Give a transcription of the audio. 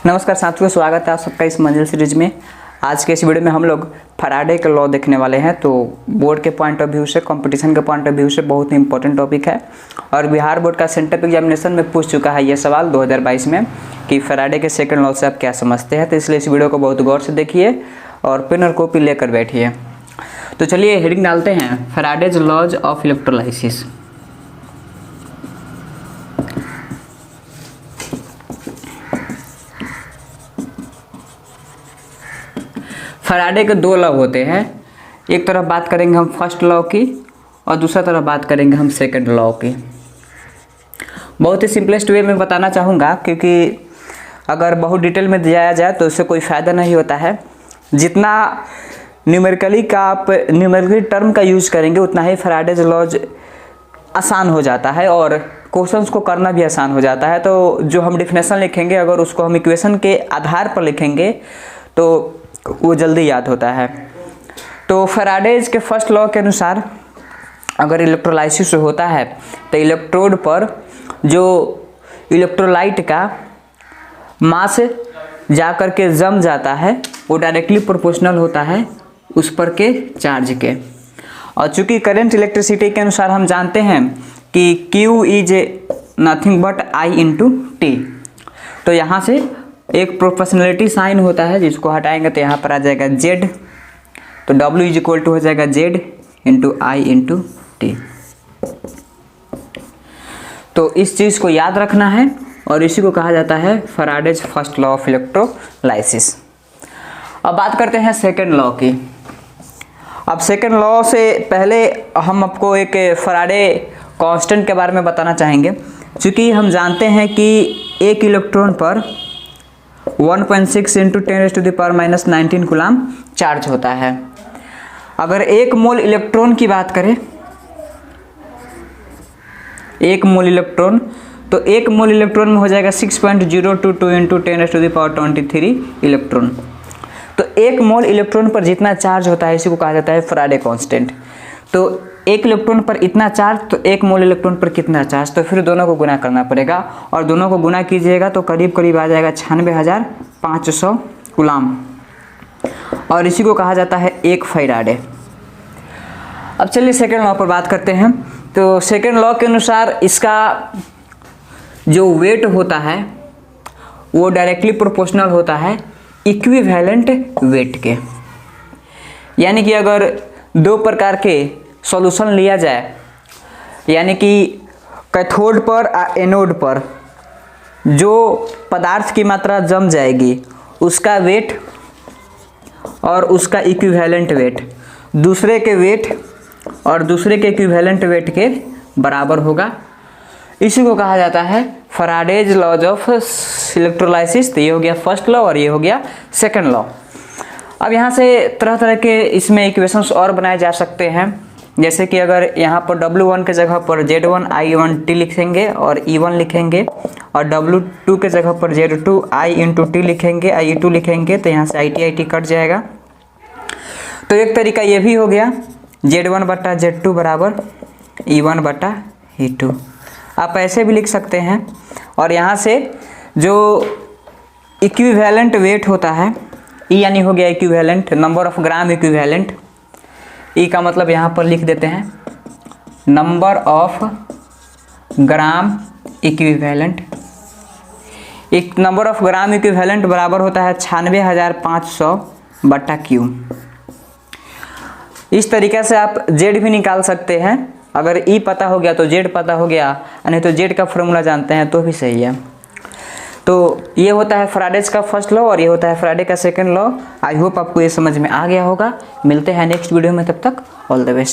नमस्कार साथियों, स्वागत है आप सबका इस मंजिल सीरीज में। आज के इस वीडियो में हम लोग फैराडे के लॉ देखने वाले हैं। तो बोर्ड के पॉइंट ऑफ व्यू से, कंपटीशन के पॉइंट ऑफ व्यू से बहुत ही इंपॉर्टेंट टॉपिक है और बिहार बोर्ड का सेंट्रल एग्जामिनेशन में पूछ चुका है ये सवाल 2022 में कि फैराडे के सेकंड लॉ से आप क्या समझते हैं। तो इसलिए इस वीडियो को बहुत गौर से देखिए और पेन और कॉपी लेकर बैठिए। तो चलिए हेडिंग डालते हैं, Faraday's laws of electrolysis. Faraday के दो लॉ होते हैं, एक तरफ बात करेंगे हम फर्स्ट लॉ की और दूसरा तरफ बात करेंगे हम सेकंड लॉ की। बहुत ही सिंपलेस्ट वे में बताना चाहूँगा, क्योंकि अगर बहुत डिटेल में दिया जाए तो उससे कोई फ़ायदा नहीं होता है। जितना न्यूमेरिकली टर्म का यूज़ करेंगे उतना ही फैराडेज लॉज आसान हो जाता है और क्वेश्चंस को करना भी आसान हो जाता है। तो जो हम डिफिनेशन लिखेंगे, अगर उसको हम इक्वेशन के आधार पर लिखेंगे तो वो जल्दी याद होता है। तो फैराडेज के फर्स्ट लॉ के अनुसार अगर इलेक्ट्रोलाइसिस होता है तो इलेक्ट्रोड पर जो इलेक्ट्रोलाइट का मास जाकर के जम जाता है वो डायरेक्टली प्रोपोर्शनल होता है उस पर के चार्ज के। और चूंकि करंट इलेक्ट्रिसिटी के अनुसार हम जानते हैं कि Q is nothing but I into T, तो यहाँ से एक प्रोपोर्शनलिटी साइन होता है जिसको हटाएंगे तो यहाँ पर आ जाएगा Z, तो W इज इक्वल टू हो जाएगा Z into I into T. तो इस चीज़ को याद रखना है और इसी को कहा जाता है Faraday's first law of electrolysis. अब बात करते हैं सेकेंड लॉ की। अब सेकेंड लॉ से पहले हम आपको एक फैराडे कांस्टेंट के बारे में बताना चाहेंगे। चूँकि हम जानते हैं कि एक इलेक्ट्रॉन पर 1.6 इंटू 10⁻⁻19 कूलम चार्ज होता है। अगर एक मोल इलेक्ट्रॉन की बात करें, एक मोल इलेक्ट्रॉन, तो एक मोल इलेक्ट्रॉन में हो जाएगा 6.022 इंटू 10⁻23 इलेक्ट्रॉन। तो एक मोल इलेक्ट्रॉन पर जितना चार्ज होता है इसी को कहा जाता है फैराडे कांस्टेंट। तो एक इलेक्ट्रॉन पर इतना चार्ज, तो एक मोल इलेक्ट्रॉन पर कितना चार्ज, तो फिर दोनों को गुना करना पड़ेगा और दोनों को गुना कीजिएगा तो करीब करीब आ जाएगा 96,500 कूलम और इसी को कहा जाता है एक फैराडे। अब चलिए सेकेंड लॉ पर बात करते हैं। तो सेकेंड लॉ के अनुसार इसका जो वेट होता है वो डायरेक्टली प्रोपोर्शनल होता है इक्विवेलेंट वेट के। यानी कि अगर दो प्रकार के सॉल्यूशन लिया जाए, यानी कि कैथोड पर और एनोड पर जो पदार्थ की मात्रा जम जाएगी उसका वेट और उसका इक्विवेलेंट वेट दूसरे के वेट और दूसरे के इक्विवेलेंट वेट के बराबर होगा। इसी को कहा जाता है फैराडेज लॉज ऑफ इलेक्ट्रोलाइसिस। तो ये हो गया फर्स्ट लॉ और ये हो गया सेकंड लॉ। अब यहाँ से तरह तरह के इसमें इक्वेशंस और बनाए जा सकते हैं, जैसे कि अगर यहाँ पर W1 के जगह पर Z1 I1T लिखेंगे और E1 लिखेंगे और W2 के जगह पर Z2 I इंटू टी लिखेंगे, I2 लिखेंगे, तो यहाँ से IT कट जाएगा। तो एक तरीका ये भी हो गया Z1 बटा Z2 बराबर E1 बटा E2। आप ऐसे भी लिख सकते हैं। और यहाँ से जो इक्विवेलेंट वेट होता है, E यानी हो गया equivalent, number of gram equivalent. E का मतलब यहाँ पर लिख देते हैं नंबर ऑफ ग्राम इक्विवेलेंट। एक नंबर ऑफ ग्राम इक्विवेलेंट बराबर होता है 96,500 बटा Q। इस तरीके से आप Z भी निकाल सकते हैं। अगर E पता हो गया तो Z पता हो गया, नहीं तो Z का फॉर्मूला जानते हैं तो भी सही है। तो ये होता है फैराडेज का फर्स्ट लॉ और ये होता है फैराडे का सेकंड लॉ। आई होप आपको ये समझ में आ गया होगा। मिलते हैं नेक्स्ट वीडियो में, तब तक ऑल द बेस्ट।